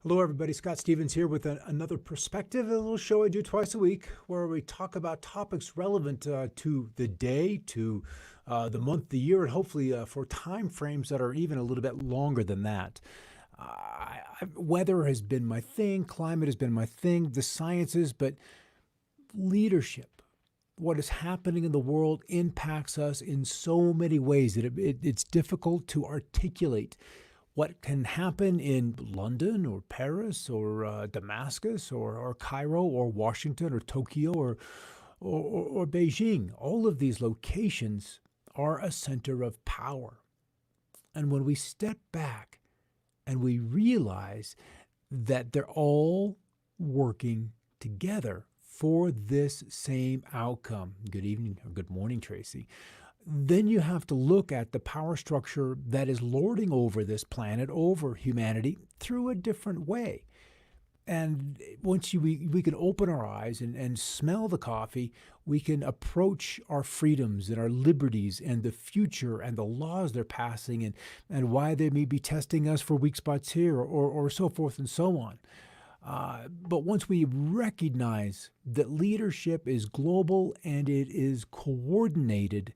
Hello, everybody. Scott Stevens here with another perspective, a little show I do twice a week where we talk about topics relevant to the day, to the month, the year, and hopefully for time frames that are even a little bit longer than that. Weather has been my thing, climate has been my thing, the sciences, but leadership, what is happening in the world impacts us in so many ways that it's difficult to articulate what can happen in London or Paris or Damascus or Cairo or Washington or Tokyo or Beijing. All of these locations are a center of power. And when we step back and we realize that they're all working together for this same outcome. Good evening or good morning, Tracy. Then you have to look at the power structure that is lording over this planet, over humanity, through a different way. And once we can open our eyes and smell the coffee, we can approach our freedoms and our liberties and the future and the laws they're passing and why they may be testing us for weak spots here or so forth and so on. But once we recognize that leadership is global and it is coordinated,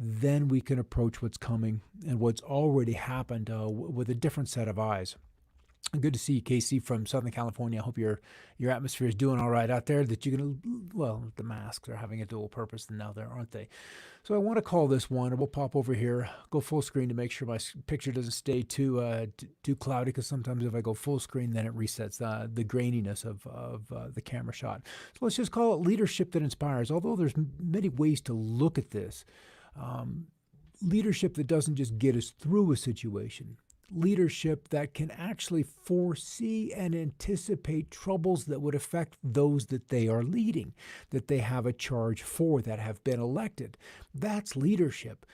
then we can approach what's coming and what's already happened with a different set of eyes. Good to see you, Casey, from Southern California. I hope your atmosphere is doing all right out there, that you can, well, the masks are having a dual purpose now there, aren't they? So I want to call this one, and we'll pop over here, go full screen to make sure my picture doesn't stay too cloudy, because sometimes if I go full screen, then it resets the graininess of the camera shot. So let's just call it leadership that inspires, although there's many ways to look at this. Leadership that doesn't just get us through a situation. Leadership that can actually foresee and anticipate troubles that would affect those that they are leading, that they have a charge for, that have been elected. That's leadership,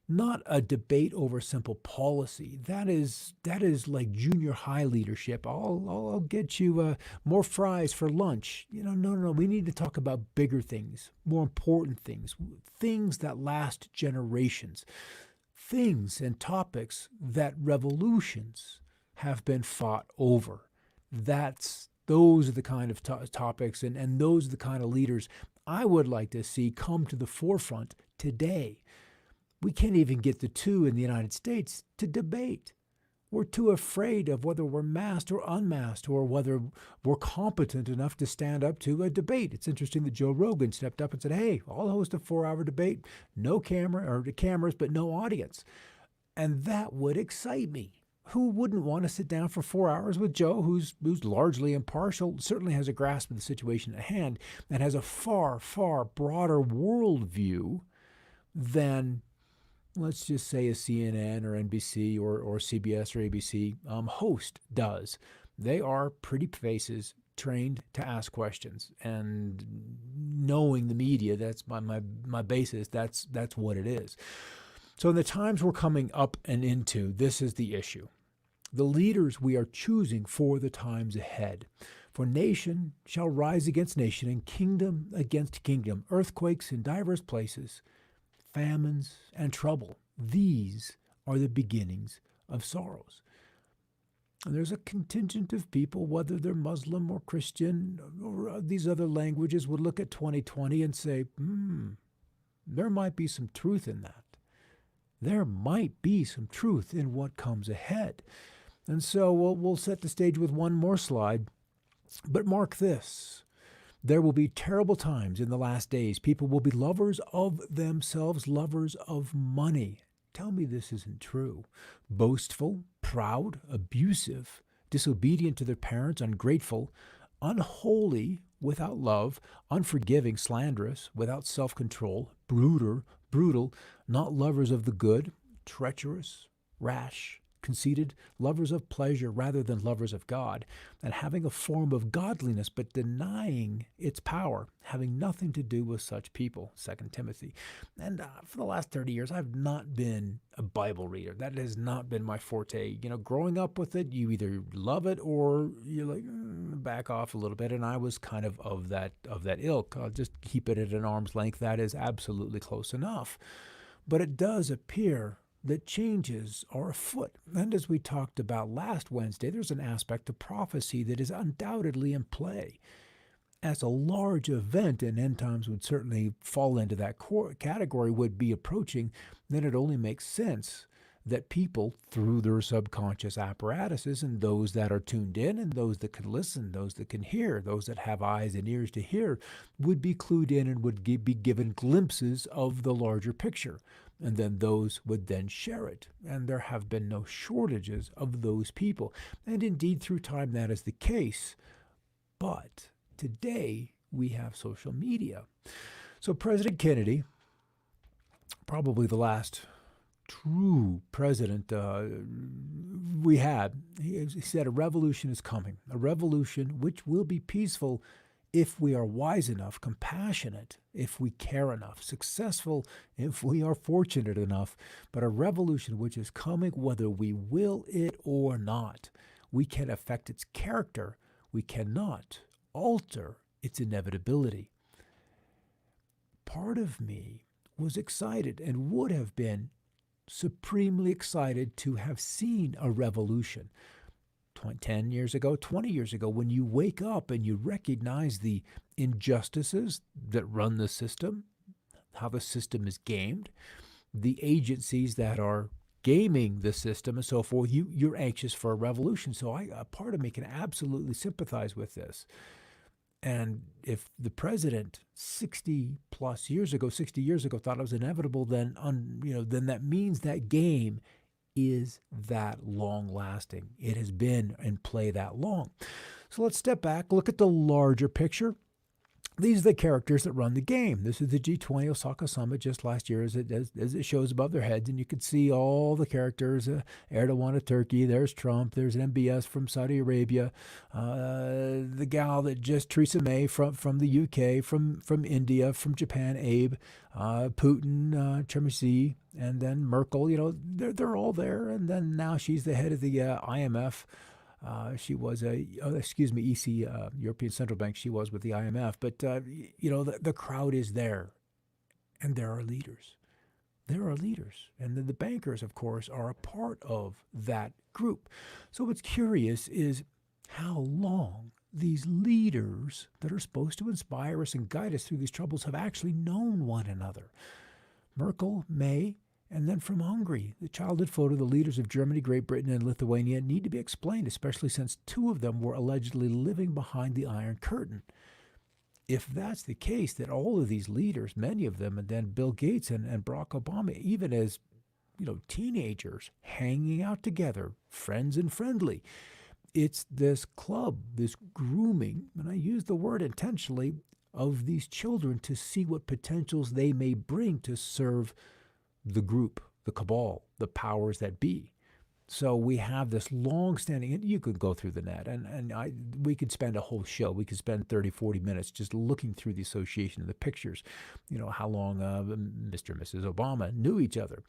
not a debate over simple policy. That is like junior high leadership. I'll get you more fries for lunch. No. We need to talk about bigger things, more important things, things that last generations. Things and topics that revolutions have been fought over. Those are the kind of topics and those are the kind of leaders I would like to see come to the forefront today. We can't even get the two in the United States to debate. We're too afraid of whether we're masked or unmasked or whether we're competent enough to stand up to a debate. It's interesting that Joe Rogan stepped up and said, hey, I'll host a 4-hour debate, no camera or cameras, but no audience. And that would excite me. Who wouldn't want to sit down for 4 hours with Joe, who's largely impartial, certainly has a grasp of the situation at hand, and has a far, far broader worldview than, let's just say, a CNN or NBC or CBS or ABC host does. They are pretty faces trained to ask questions, and knowing the media, that's my basis. That's what it is. So in the times we're coming up and into, this is the issue. The leaders we are choosing for the times ahead. For nation shall rise against nation, and kingdom against kingdom, earthquakes in divers places, famines, and trouble. These are the beginnings of sorrows. And there's a contingent of people, whether they're Muslim or Christian or these other languages, would look at 2020 and say, there might be some truth in that. There might be some truth in what comes ahead. And so we'll set the stage with one more slide. But mark this. There will be terrible times in the last days. People will be lovers of themselves, lovers of money. Tell me this isn't true. Boastful, proud, abusive, disobedient to their parents, ungrateful, unholy, without love, unforgiving, slanderous, without self-control, brutal, not lovers of the good, treacherous, rash, conceited, lovers of pleasure rather than lovers of God, and having a form of godliness but denying its power, having nothing to do with such people, 2 Timothy. And for the last 30 years, I've not been a Bible reader. That has not been my forte. Growing up with it, you either love it or you're like, back off a little bit, and I was kind of that ilk. I'll just keep it at an arm's length. That is absolutely close enough. But it does appear that changes are afoot. And as we talked about last Wednesday, there's an aspect of prophecy that is undoubtedly in play. As a large event, and end times would certainly fall into that category, would be approaching, then it only makes sense that people, through their subconscious apparatuses, and those that are tuned in, and those that can listen, those that can hear, those that have eyes and ears to hear, would be clued in and would be given glimpses of the larger picture. And then those would then share it. And there have been no shortages of those people. And indeed, through time, that is the case. But today, we have social media. So President Kennedy, probably the last true president we had, he said a revolution is coming, a revolution which will be peaceful if we are wise enough, compassionate if we care enough, successful if we are fortunate enough, but a revolution which is coming whether we will it or not. We can affect its character. We cannot alter its inevitability. Part of me was excited and would have been supremely excited to have seen a revolution 10 years ago, 20 years ago, when you wake up and you recognize the injustices that run the system, how the system is gamed, the agencies that are gaming the system and so forth, you're anxious for a revolution. So a part of me can absolutely sympathize with this. And if the president 60 years ago thought it was inevitable, then that means that game is that long lasting. It has been in play that long. So let's step back, look at the larger picture. These are the characters that run the game. This is the G20 Osaka Summit just last year as it shows above their heads. And you can see all the characters, Erdogan of Turkey, there's Trump, there's an MBS from Saudi Arabia, the gal that just, Theresa May from the UK, from India, from Japan, Abe, Putin, Chermisy, and then Merkel. They're all there. And then now she's the head of the IMF. She was EC, European Central Bank. She was with the IMF. But, the crowd is there. And there are leaders. There are leaders. And then the bankers, of course, are a part of that group. So what's curious is how long these leaders that are supposed to inspire us and guide us through these troubles have actually known one another. Merkel, May, and then from Hungary, the childhood photo, the leaders of Germany, Great Britain, and Lithuania need to be explained, especially since two of them were allegedly living behind the Iron Curtain. If that's the case, that all of these leaders, many of them, and then Bill Gates and Barack Obama, even as teenagers, hanging out together, friends and friendly, it's this club, this grooming, and I use the word intentionally, of these children to see what potentials they may bring to serve the group, the cabal, the powers that be. So we have this long-standing, and you could go through the net, and we could spend a whole show. We could spend 30, 40 minutes just looking through the association of the pictures, how long Mr. and Mrs. Obama knew each other.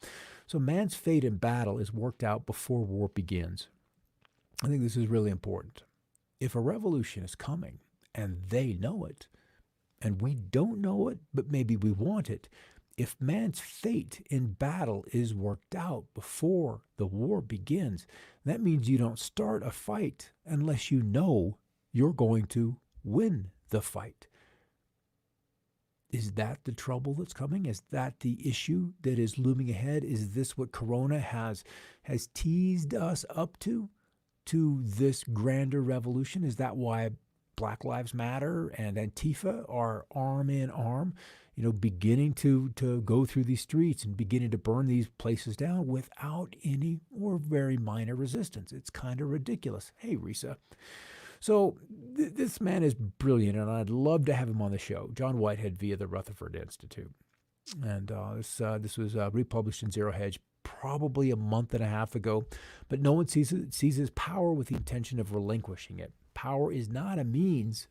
So man's fate in battle is worked out before war begins. I think this is really important. If a revolution is coming, and they know it, and we don't know it, but maybe we want it, if man's fate in battle is worked out before the war begins, that means you don't start a fight unless you know you're going to win the fight. Is that the trouble that's coming? Is that the issue that is looming ahead? Is this what Corona has teased us up to this grander revolution? Is that why Black Lives Matter and Antifa are arm in arm, beginning to go through these streets and beginning to burn these places down without any or very minor resistance? It's kind of ridiculous. Hey, Risa. So this man is brilliant, and I'd love to have him on the show. John Whitehead via the Rutherford Institute. And this was republished in Zero Hedge probably a month and a half ago. But no one sees his power with the intention of relinquishing it. Power is not a means.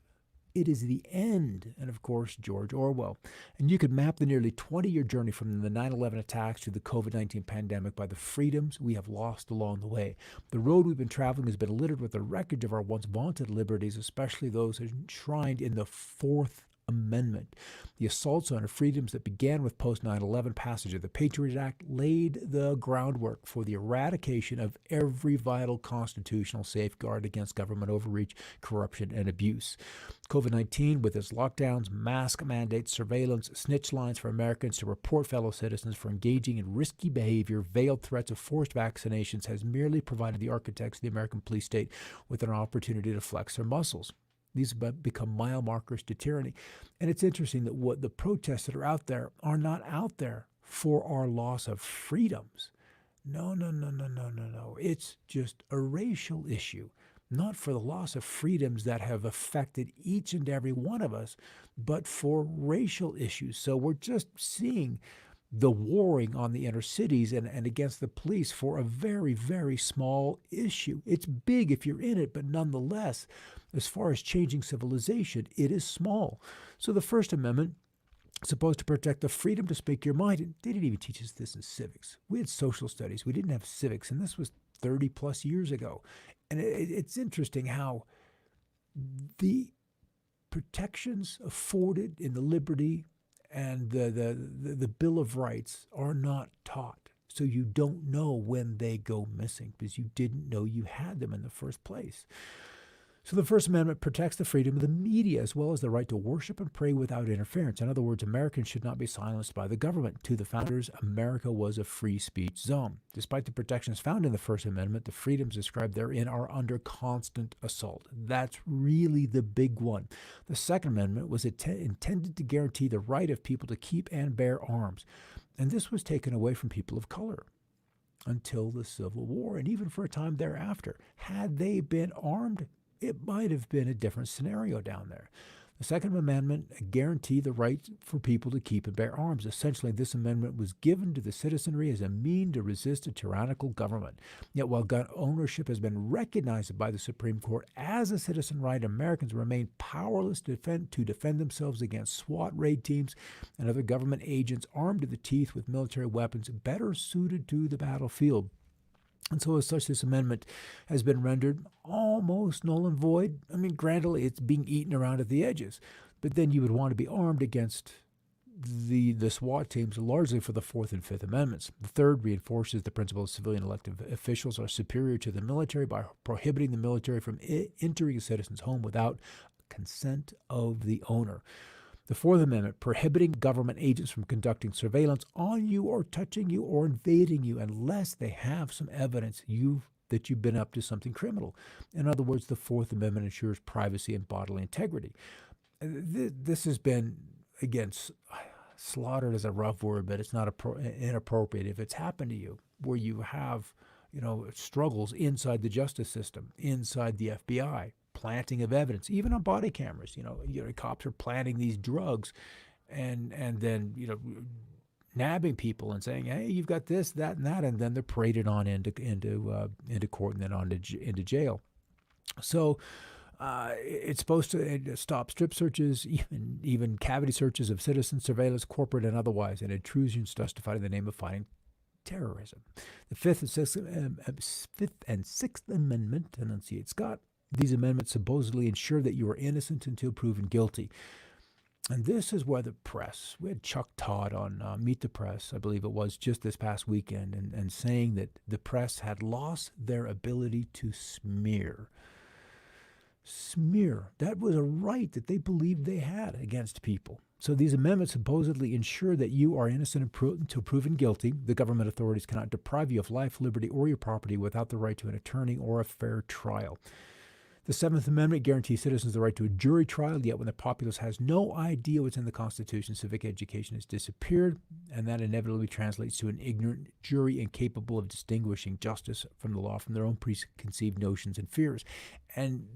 It is the end. And of course, George Orwell. And you could map the nearly 20-year journey from the 9/11 attacks to the COVID-19 pandemic by the freedoms we have lost along the way. The road we've been traveling has been littered with the wreckage of our once vaunted liberties, especially those enshrined in the Fourth Amendment. The assaults on our freedoms that began with post 9/11 passage of the Patriot Act laid the groundwork for the eradication of every vital constitutional safeguard against government overreach, corruption, and abuse. COVID-19, with its lockdowns, mask mandates, surveillance, snitch lines for Americans to report fellow citizens for engaging in risky behavior, veiled threats of forced vaccinations, has merely provided the architects of the American police state with an opportunity to flex their muscles. These have become mile markers to tyranny. And it's interesting that what the protests that are out there are not out there for our loss of freedoms. No. It's just a racial issue, not for the loss of freedoms that have affected each and every one of us, but for racial issues. So we're just seeing the warring on the inner cities and against the police for a very, very small issue. It's big if you're in it, but nonetheless, as far as changing civilization, it is small. So the First Amendment is supposed to protect the freedom to speak your mind. And they didn't even teach us this in civics. We had social studies. We didn't have civics, and this was 30 plus years ago. And it's interesting how the protections afforded in the liberty and the Bill of Rights are not taught. So you don't know when they go missing because you didn't know you had them in the first place. So the First Amendment protects the freedom of the media as well as the right to worship and pray without interference. In other words, Americans should not be silenced by the government. To the founders, America was a free speech zone. Despite the protections found in the First Amendment, the freedoms described therein are under constant assault. That's really the big one. The Second Amendment was intended to guarantee the right of people to keep and bear arms. And this was taken away from people of color until the Civil War and even for a time thereafter. Had they been armed, it might have been a different scenario down there. The Second Amendment guaranteed the right for people to keep and bear arms. Essentially, this amendment was given to the citizenry as a mean to resist a tyrannical government. Yet while gun ownership has been recognized by the Supreme Court as a citizen right, Americans remain powerless to defend themselves against SWAT raid teams and other government agents armed to the teeth with military weapons better suited to the battlefield. And so as such, this amendment has been rendered almost null and void. I mean, granted, it's being eaten around at the edges. But then you would want to be armed against the SWAT teams, largely for the Fourth and Fifth Amendments. The third reinforces the principle of civilian elected officials are superior to the military by prohibiting the military from entering a citizen's home without consent of the owner. The Fourth Amendment, prohibiting government agents from conducting surveillance on you or touching you or invading you unless they have some evidence that you've been up to something criminal. In other words, the Fourth Amendment ensures privacy and bodily integrity. This has been, again, slaughtered is a rough word, but it's not inappropriate. If it's happened to you, where you have, struggles inside the justice system, inside the FBI, planting of evidence, even on body cameras. Cops are planting these drugs, and then nabbing people and saying, "Hey, you've got this, that, and that," and then they're paraded on into court and then into jail. So it's supposed to stop strip searches, even cavity searches of citizens, surveillance, corporate and otherwise, and intrusions justified in the name of fighting terrorism. The Fifth and Sixth Amendment enunciate Scott. These amendments supposedly ensure that you are innocent until proven guilty. And this is where the press, we had Chuck Todd on Meet the Press, I believe it was, just this past weekend, and saying that the press had lost their ability to smear. Smear. That was a right that they believed they had against people. So these amendments supposedly ensure that you are innocent until proven guilty. The government authorities cannot deprive you of life, liberty, or your property without the right to an attorney or a fair trial. The Seventh Amendment guarantees citizens the right to a jury trial, yet when the populace has no idea what's in the Constitution, civic education has disappeared, and that inevitably translates to an ignorant jury incapable of distinguishing justice from the law from their own preconceived notions and fears. And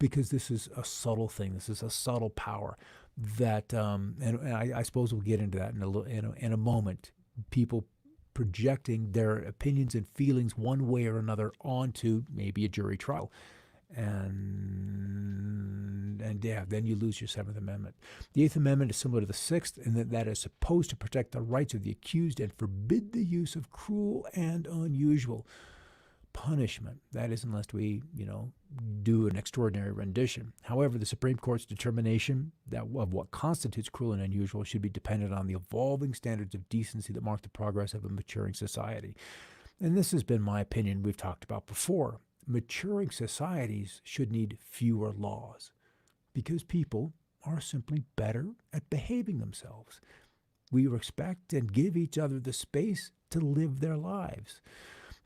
because this is a subtle thing, this is a subtle power that, and I suppose we'll get into that in a moment, people projecting their opinions and feelings one way or another onto maybe a jury trial. And then you lose your Seventh Amendment. The Eighth Amendment is similar to the Sixth in that is supposed to protect the rights of the accused and forbid the use of cruel and unusual punishment. That is, unless we, do an extraordinary rendition. However, the Supreme Court's determination of what constitutes cruel and unusual should be dependent on the evolving standards of decency that mark the progress of a maturing society. And this has been my opinion we've talked about before. Maturing societies should need fewer laws because people are simply better at behaving themselves. We respect and give each other the space to live their lives.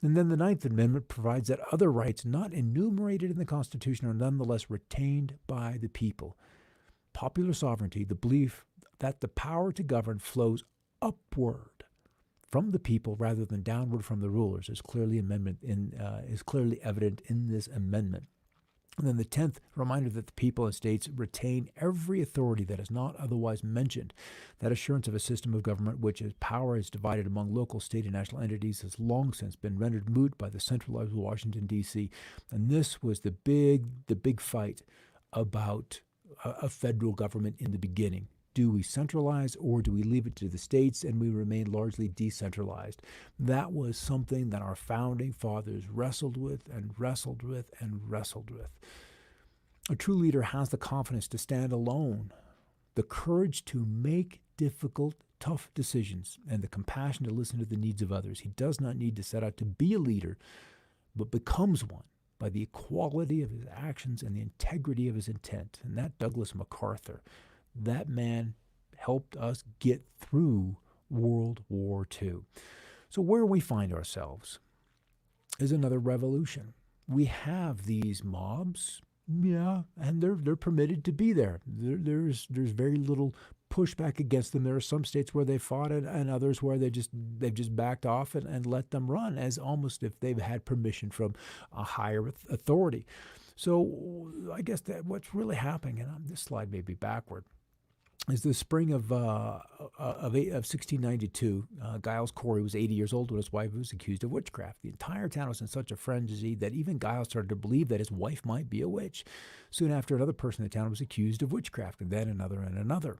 And then the Ninth Amendment provides that other rights not enumerated in the Constitution are nonetheless retained by the people. Popular sovereignty, the belief that the power to govern flows upward from the people rather than downward from the rulers, is clearly evident in this amendment. And then the 10th reminder that the people and states retain every authority that is not otherwise mentioned. That assurance of a system of government which its power is divided among local, state, and national entities has long since been rendered moot by the centralized Washington, D.C. And this was the big fight about a federal government in the beginning. Do we centralize or do we leave it to the states and we remain largely decentralized? That was something that our founding fathers wrestled with and wrestled with and wrestled with. A true leader has the confidence to stand alone, the courage to make difficult, tough decisions, and the compassion to listen to the needs of others. He does not need to set out to be a leader, but becomes one by the equality of his actions and the integrity of his intent. And that Douglas MacArthur, that man helped us get through World War II. So where we find ourselves is another revolution. We have these mobs, and they're permitted to be there. There's very little pushback against them. There are some states where they fought it, and others where they've just backed off and let them run, as almost if they've had permission from a higher authority. So I guess that what's really happening, and this slide may be backward, is the spring of 1692. Giles Corey was 80 years old when his wife was accused of witchcraft. The entire town was in such a frenzy that even Giles started to believe that his wife might be a witch. Soon after, another person in the town was accused of witchcraft, and then another and another.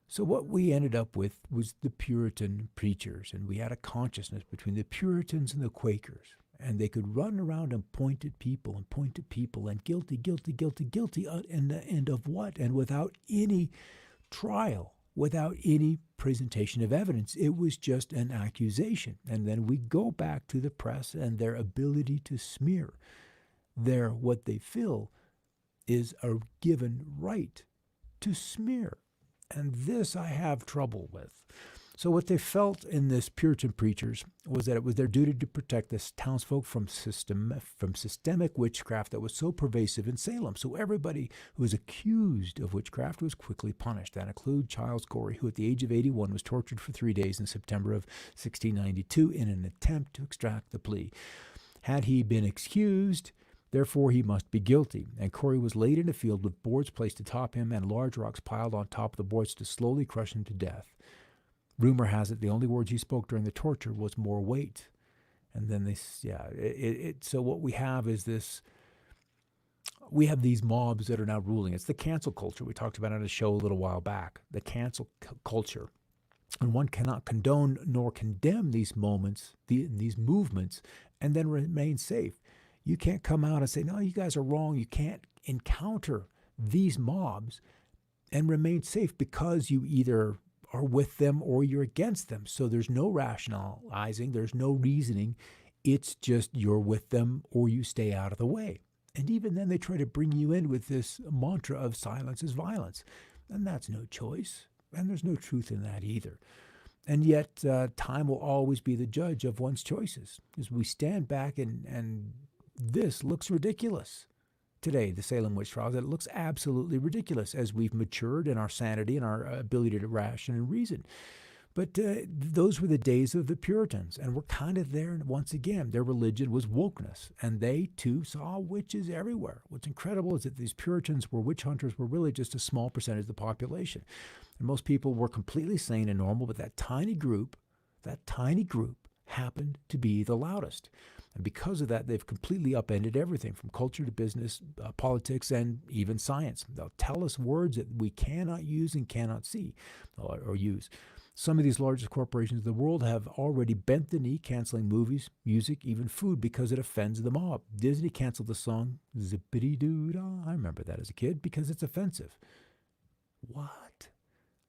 So what we ended up with was the Puritan preachers, and we had a consciousness between the Puritans and the Quakers. And they could run around and point at people and guilty, guilty, guilty, guilty, and of what? And without any trial, without any presentation of evidence. It was just an accusation. And then we go back to the press and their ability to smear. What they feel is a given right to smear. And this I have trouble with. So what they felt in this Puritan preachers was that it was their duty to protect the townsfolk from systemic witchcraft that was so pervasive in Salem. So everybody who was accused of witchcraft was quickly punished. That included Giles Corey, who at the age of 81 was tortured for 3 days in September of 1692 in an attempt to extract the plea. Had he been excused, therefore he must be guilty. And Corey was laid in a field with boards placed atop him and large rocks piled on top of the boards to slowly crush him to death. Rumor has it the only words he spoke during the torture was more weight. And then so what we have is this, we have these mobs that are now ruling. It's the cancel culture we talked about on a show a little while back, the cancel culture. And one cannot condone nor condemn these these movements, and then remain safe. You can't come out and say, no, you guys are wrong. You can't encounter these mobs and remain safe because you either are with them or you're against them. So there's no rationalizing, there's no reasoning. It's just you're with them or you stay out of the way. And even then they try to bring you in with this mantra of silence is violence. And that's no choice. And there's no truth in that either. And yet time will always be the judge of one's choices. As we stand back and this looks ridiculous. Today, the Salem witch trials, it looks absolutely ridiculous as we've matured in our sanity and our ability to ration and reason. But those were the days of the Puritans, and we're kind of there once again. Their religion was wokeness, and they too saw witches everywhere. What's incredible is that these Puritans witch hunters were really just a small percentage of the population. And most people were completely sane and normal, but that tiny group happened to be the loudest. And because of that, they've completely upended everything from culture to business, politics, and even science. They'll tell us words that we cannot use and cannot see or use. Some of these largest corporations in the world have already bent the knee, canceling movies, music, even food because it offends the mob. Disney canceled the song Zippity Doo Dah. I remember that as a kid because it's offensive. What?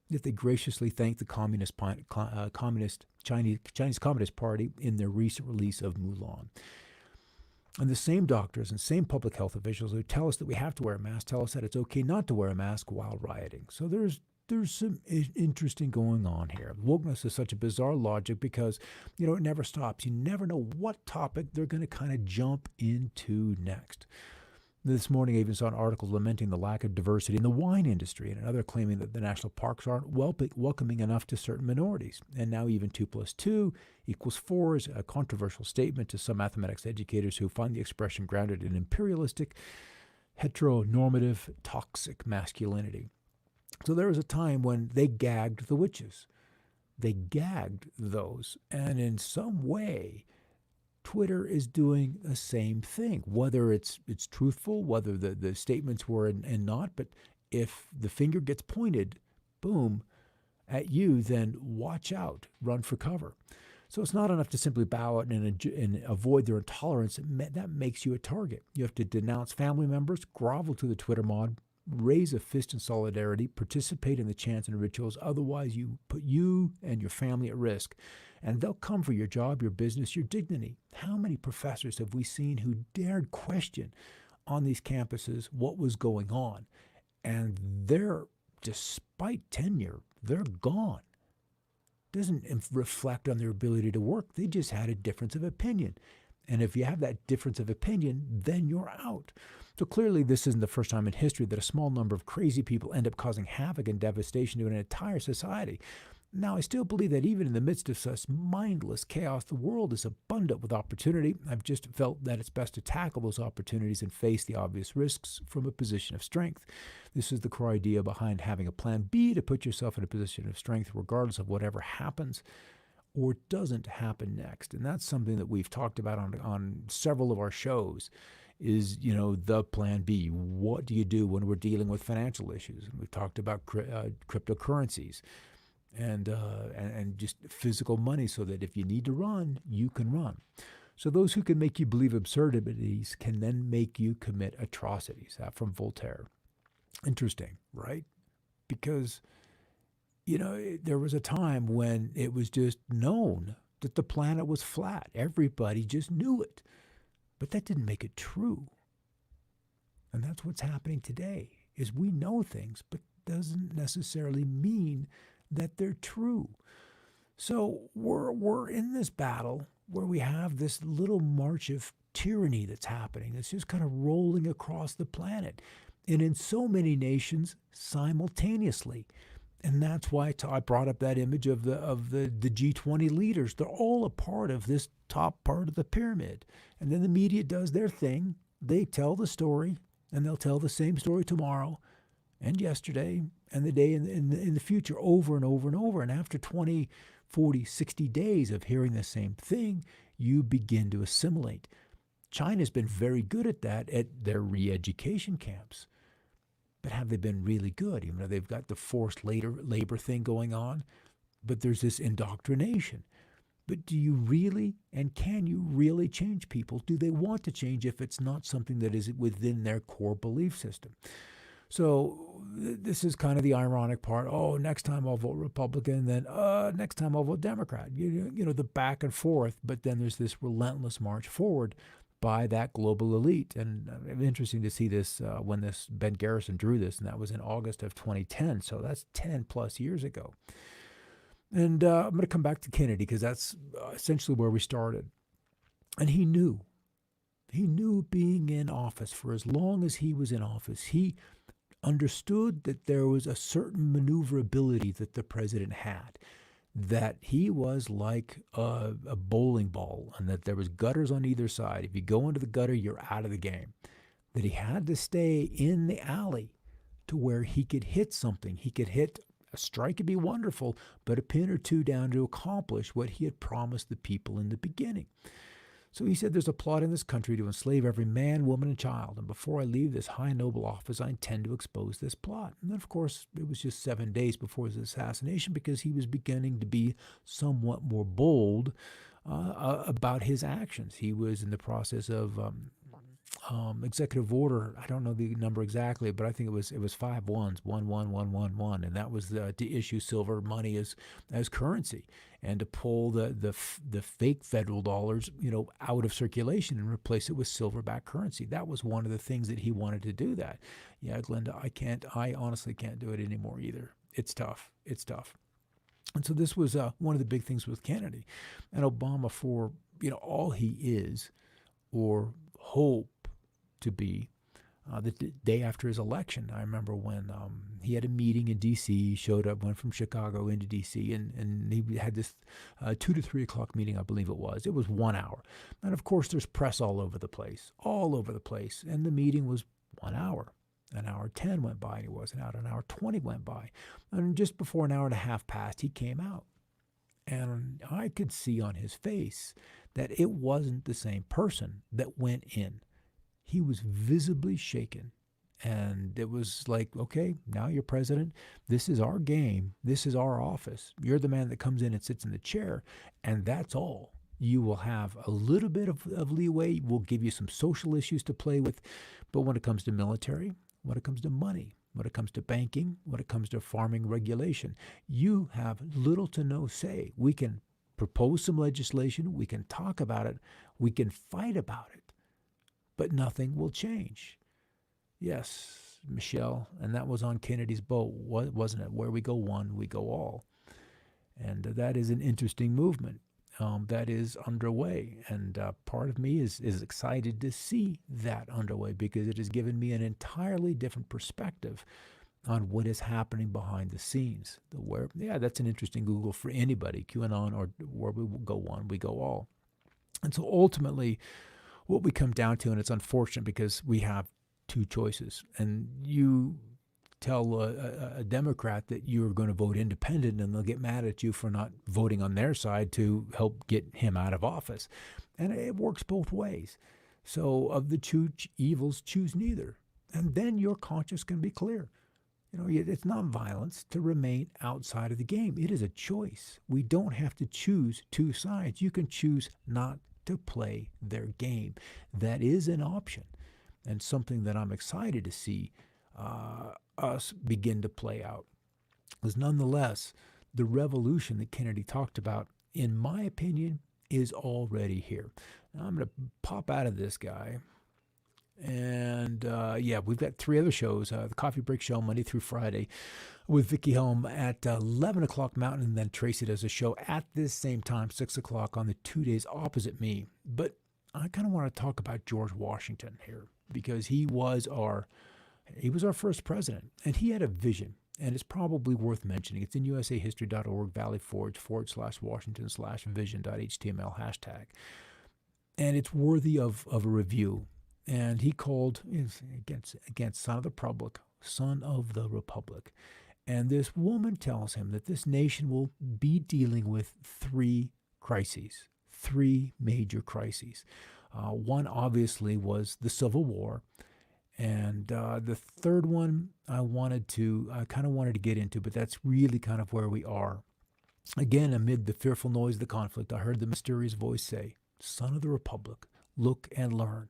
Yet they graciously thanked the Chinese Communist Party in their recent release of Mulan. And the same doctors and same public health officials who tell us that we have to wear a mask tell us that it's okay not to wear a mask while rioting. So there's some interesting going on here. Wokeness is such a bizarre logic because, it never stops. You never know what topic they're going to kind of jump into next. This morning, I even saw an article lamenting the lack of diversity in the wine industry, and another claiming that the national parks aren't welcoming enough to certain minorities. And now even 2 + 2 = 4 is a controversial statement to some mathematics educators who find the expression grounded in imperialistic, heteronormative, toxic masculinity. So there was a time when they gagged the witches. They gagged those, and in some way, Twitter is doing the same thing, whether it's truthful, whether the statements were and not. But if the finger gets pointed, boom, at you, then watch out, run for cover. So it's not enough to simply bow out and avoid their intolerance. That makes you a target. You have to denounce family members, grovel to the Twitter mob, raise a fist in solidarity, participate in the chants and rituals. Otherwise, you put you and your family at risk. And they'll come for your job, your business, your dignity. How many professors have we seen who dared question on these campuses what was going on? And despite tenure, they're gone. Doesn't reflect on their ability to work. They just had a difference of opinion. And if you have that difference of opinion, then you're out. So clearly, this isn't the first time in history that a small number of crazy people end up causing havoc and devastation to an entire society. Now, I still believe that even in the midst of such mindless chaos, the world is abundant with opportunity. I've just felt that it's best to tackle those opportunities and face the obvious risks from a position of strength. This is the core idea behind having a plan B, to put yourself in a position of strength regardless of whatever happens or doesn't happen next. And that's something that we've talked about on several of our shows is, the plan B. What do you do when we're dealing with financial issues? And we've talked about cryptocurrencies. And just physical money so that if you need to run, you can run. So those who can make you believe absurdities can then make you commit atrocities. That from Voltaire. Interesting, right? Because, there was a time when it was just known that the planet was flat. Everybody just knew it. But that didn't make it true. And that's what's happening today, is we know things, but doesn't necessarily mean that they're true. So we're in this battle where we have this little march of tyranny that's happening. It's just kind of rolling across the planet, and in so many nations simultaneously. And that's why I brought up that image of the G20 leaders. They're all a part of this top part of the pyramid. And then the media does their thing. They tell the story, and they'll tell the same story tomorrow and yesterday and the day in the future, over and over and over. And after 20, 40, 60 days of hearing the same thing, you begin to assimilate. China's been very good at that at their re-education camps. But have they been really good? Even though they've got the forced labor thing going on, but there's this indoctrination. But do you really, and can you really change people? Do they want to change if it's not something that is within their core belief system? So this is kind of the ironic part. Oh, next time I'll vote Republican, then next time I'll vote Democrat. The back and forth, but then there's this relentless march forward by that global elite. And interesting to see this when this Ben Garrison drew this, and that was in August of 2010. So that's 10 plus years ago. And I'm going to come back to Kennedy because that's essentially where we started. And he knew being in office for as long as he was in office, he understood that there was a certain maneuverability that the president had, that he was like a bowling ball and that there was gutters on either side. If you go into the gutter, you're out of the game. That he had to stay in the alley to where he could hit something. He could hit a strike, would be wonderful, but a pin or two down to accomplish what he had promised the people in the beginning. So he said, there's a plot in this country to enslave every man, woman, and child. And before I leave this high noble office, I intend to expose this plot. And then, of course, it was just 7 days before his assassination because he was beginning to be somewhat more bold about his actions. He was in the process of executive order. I don't know the number exactly, but I think it was 5 ones, 11111, and that was to issue silver money as currency and to pull the fake federal dollars, out of circulation and replace it with silver-backed currency. That was one of the things that he wanted to do. That, yeah, Glenda, I honestly can't do it anymore either. It's tough. And so this was one of the big things with Kennedy, and Obama, for all he is or hope to be, the day after his election. I remember when he had a meeting in D.C., showed up, went from Chicago into D.C., and he had this 2 to 3 o'clock meeting, I believe it was. It was 1 hour. And of course, there's press all over the place. And the meeting was 1 hour. An hour 10 went by, and he wasn't out. An hour 20 went by. And just before an hour and a half passed, he came out. And I could see on his face that it wasn't the same person that went in. He was visibly shaken. And it was like, okay, now you're president. This is our game. This is our office. You're the man that comes in and sits in the chair. And that's all. You will have a little bit of leeway. We'll give you some social issues to play with. But when it comes to military, when it comes to money, when it comes to banking, when it comes to farming regulation, you have little to no say. We can propose some legislation. We can talk about it. We can fight about it. But nothing will change. Yes, Michelle, and that was on Kennedy's boat, wasn't it? Where we go one, we go all. And that is an interesting movement that is underway. And part of me is excited to see that underway because it has given me an entirely different perspective on what is happening behind the scenes. That's an interesting Google for anybody, QAnon or where we go one, we go all. And so ultimately, what we come down to, and it's unfortunate because we have two choices, and you tell a Democrat that you're going to vote independent and they'll get mad at you for not voting on their side to help get him out of office. And it works both ways. So of the two evils, choose neither. And then your conscience can be clear. It's not violence to remain outside of the game. It is a choice. We don't have to choose two sides. You can choose not to play their game. That is an option, and something that I'm excited to see us begin to play out. Because nonetheless, the revolution that Kennedy talked about, in my opinion, is already here. Now I'm going to pop out of this guy. And we've got 3 other shows. The Coffee Break Show, Monday through Friday, with Vicky Helm at 11 o'clock Mountain, and then Tracy does a show at this same time, 6 o'clock, on the 2 days opposite me. But I kind of want to talk about George Washington here because he was our first president, and he had a vision, and it's probably worth mentioning. It's in usahistory.org, Valley Forge /Washington/vision.html hashtag. And it's worthy of a review. And he called against Son of the Republic. And this woman tells him that this nation will be dealing with 3 crises, 3 major crises. One obviously was the Civil War. And the third one I kind of wanted to get into, but that's really kind of where we are. Again, amid the fearful noise of the conflict, I heard the mysterious voice say, "Son of the Republic, look and learn."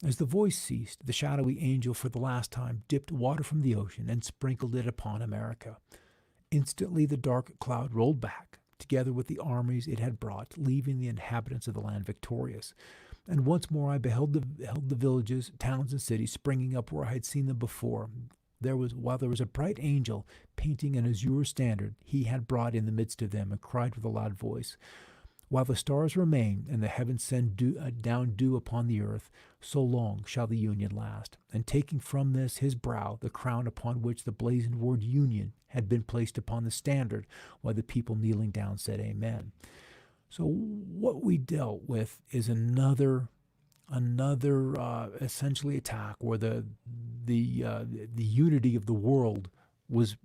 As the voice ceased, the shadowy angel for the last time dipped water from the ocean and sprinkled it upon America. Instantly the dark cloud rolled back, together with the armies it had brought, leaving the inhabitants of the land victorious. And once more I beheld the villages, towns, and cities springing up where I had seen them before. While there was a bright angel painting an azure standard, he had brought in the midst of them and cried with a loud voice, "While the stars remain and the heavens send down dew upon the earth, so long shall the Union last." And taking from this his brow the crown upon which the blazoned word Union had been placed upon the standard, while the people kneeling down said Amen. So what we dealt with is another essentially attack where the unity of the world was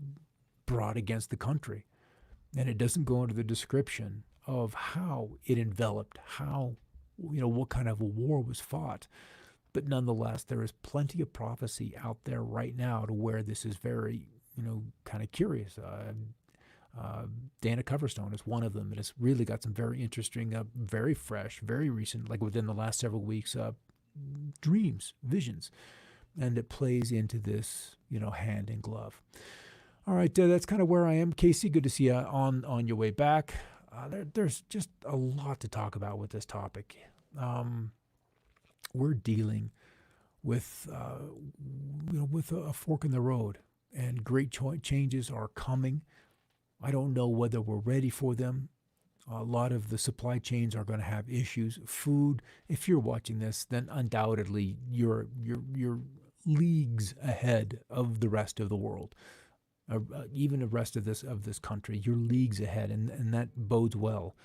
brought against the country. And it doesn't go into the description of how it enveloped, how what kind of a war was fought. But nonetheless, there is plenty of prophecy out there right now to where this is very, kind of curious. Dana Coverstone is one of them that has really got some very interesting, very fresh, very recent, like within the last several weeks, dreams, visions. And it plays into this, hand in glove. All right, that's kind of where I am. Casey, good to see you on your way back. There's just a lot to talk about with this topic. We're dealing with, with a fork in the road, and great changes are coming. I don't know whether we're ready for them. A lot of the supply chains are going to have issues. Food, if you're watching this, then undoubtedly you're leagues ahead of the rest of the world. Even the rest of this country, you're leagues ahead, and that bodes well,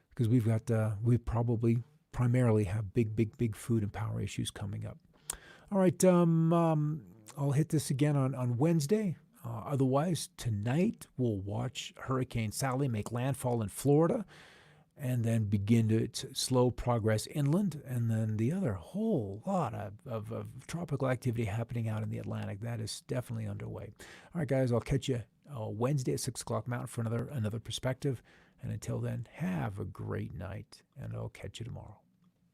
because we probably primarily have big food and power issues coming up. All right, I'll hit this again on Wednesday. Otherwise, tonight we'll watch Hurricane Sally make landfall in Florida, and then begin its slow progress inland, and then the other whole lot of tropical activity happening out in the Atlantic. That is definitely underway. All right, guys, I'll catch you Wednesday at 6 o'clock Mountain for another perspective. And until then, have a great night, and I'll catch you tomorrow.